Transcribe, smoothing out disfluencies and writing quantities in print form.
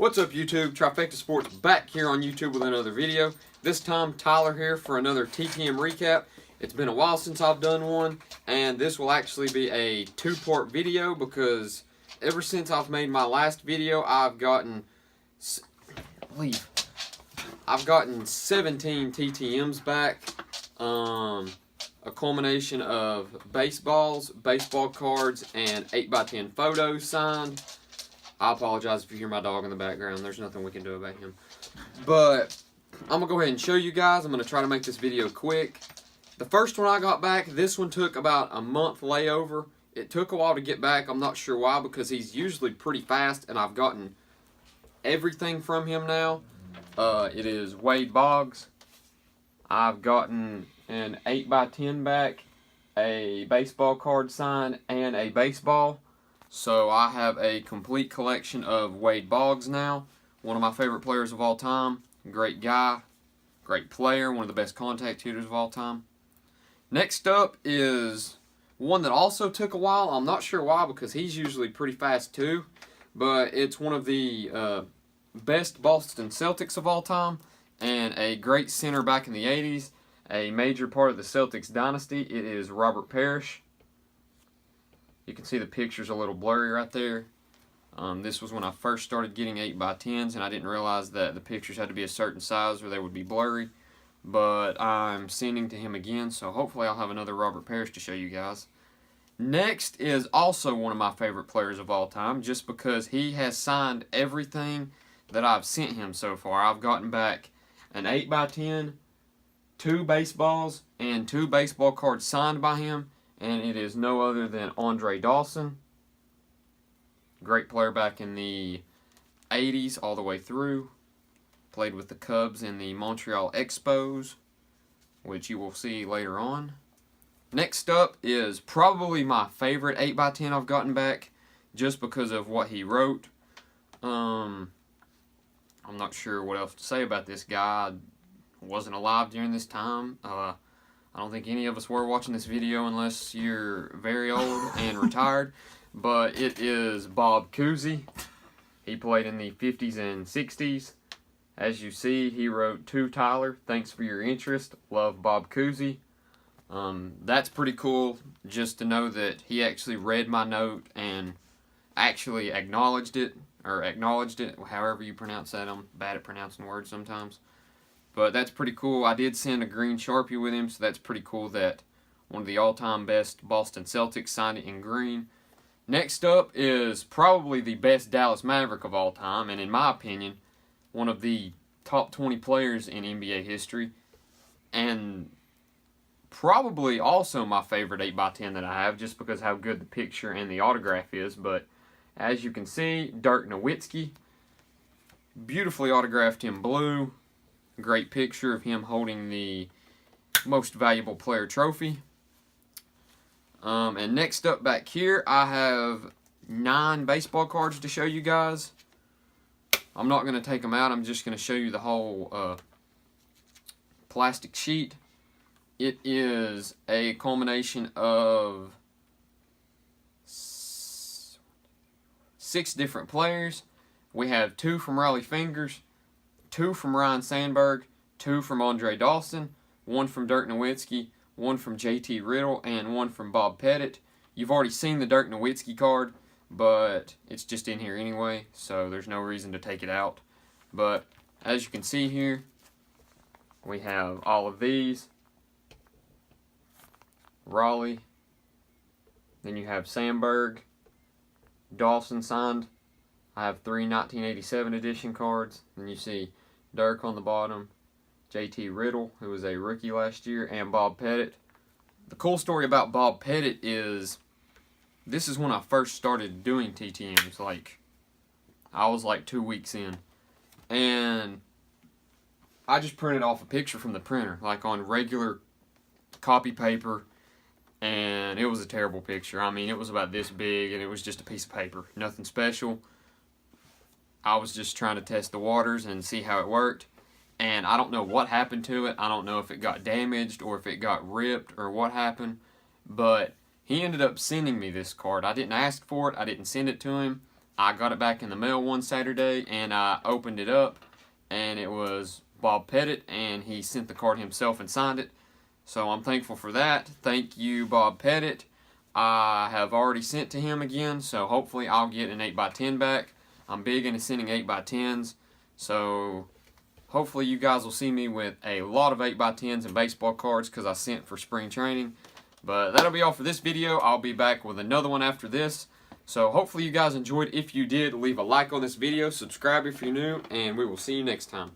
What's up, YouTube? Trifecta Sports back here on YouTube with another video. This time, Tyler here for another TTM recap. It's been a while since I've done one, and this will actually be a two-part video because ever since I've made my last video, I've gotten 17 TTMs back. A culmination of baseballs, baseball cards, and 8x10 photos signed. I apologize if you hear my dog in the background. There's nothing we can do about him. But I'm going to go ahead and show you guys. I'm going to try to make this video quick. The first one I got back, this one took about a month layover. It took a while to get back. I'm not sure why, because he's usually pretty fast, and I've gotten everything from him now. It is Wade Boggs. I've gotten an 8x10 back, a baseball card signed, and a baseball. So I have a complete collection of Wade Boggs now. One of my favorite players of all time. Great guy, great player, one of the best contact hitters of all time. Next up is one that also took a while. I'm not sure why, because he's usually pretty fast too. But it's one of the best Boston Celtics of all time, and a great center back in the 80s. A major part of the Celtics dynasty. It is Robert Parrish. You can see the picture's a little blurry right there. This was when I first started getting 8x10s, and I didn't realize that the pictures had to be a certain size or they would be blurry. But I'm sending to him again, so hopefully I'll have another Robert Parrish to show you guys. Next is also one of my favorite players of all time, just because he has signed everything that I've sent him so far. I've gotten back an 8x10, 2 baseballs, and 2 baseball cards signed by him. And it is no other than Andre Dawson. Great player back in the 80s all the way through. Played with the Cubs in the Montreal Expos, which you will see later on. Next up is probably my favorite 8x10 I've gotten back, just because of what he wrote. I'm not sure what else to say about this guy. I wasn't alive during this time. I don't think any of us were watching this video unless you're very old and retired. But it is Bob Cousy. He played in the 50s and 60s. As you see, he wrote to Tyler, "Thanks for your interest. Love, Bob Cousy." That's pretty cool, just to know that he actually read my note and actually acknowledged it, however you pronounce that. I'm bad at pronouncing words sometimes. But that's pretty cool. I did send a green Sharpie with him, so that's pretty cool that one of the all-time best Boston Celtics signed it in green. Next up is probably the best Dallas Maverick of all time, and in my opinion, one of the top 20 players in NBA history, and probably also my favorite 8x10 that I have, just because how good the picture and the autograph is. But as you can see, Dirk Nowitzki, beautifully autographed in blue. Great picture of him holding the most valuable player trophy. And next up back here, I have 9 baseball cards to show you guys. I'm not going to take them out. I'm just going to show you the whole plastic sheet. It is a culmination of 6 different players. We have 2 from Riley Fingers, 2 from Ryan Sandberg, 2 from Andre Dawson, 1 from Dirk Nowitzki, 1 from JT Riddle, and 1 from Bob Pettit. You've already seen the Dirk Nowitzki card, but it's just in here anyway, so there's no reason to take it out. But as you can see here, we have all of these. Raleigh. Then you have Sandberg, Dawson signed. I have 3 1987 edition cards. Then you see Dirk on the bottom, JT Riddle, who was a rookie last year, and Bob Pettit. The cool story about Bob Pettit is this is when I first started doing TTMs. I was 2 weeks in. And I just printed off a picture from the printer, on regular copy paper. And it was a terrible picture. I mean, it was about this big, and it was just a piece of paper. Nothing special. I was just trying to test the waters and see how it worked. And I don't know what happened to it. I don't know if it got damaged or if it got ripped or what happened. But he ended up sending me this card. I didn't ask for it. I didn't send it to him. I got it back in the mail one Saturday, and I opened it up, and it was Bob Pettit, and he sent the card himself and signed it. So I'm thankful for that. Thank you, Bob Pettit. I have already sent to him again, so hopefully I'll get an 8x10 back. I'm big into sending 8x10s, so hopefully you guys will see me with a lot of 8x10s and baseball cards because I sent for spring training. But that'll be all for this video. I'll be back with another one after this. So hopefully you guys enjoyed. If you did, leave a like on this video, subscribe if you're new, and we will see you next time.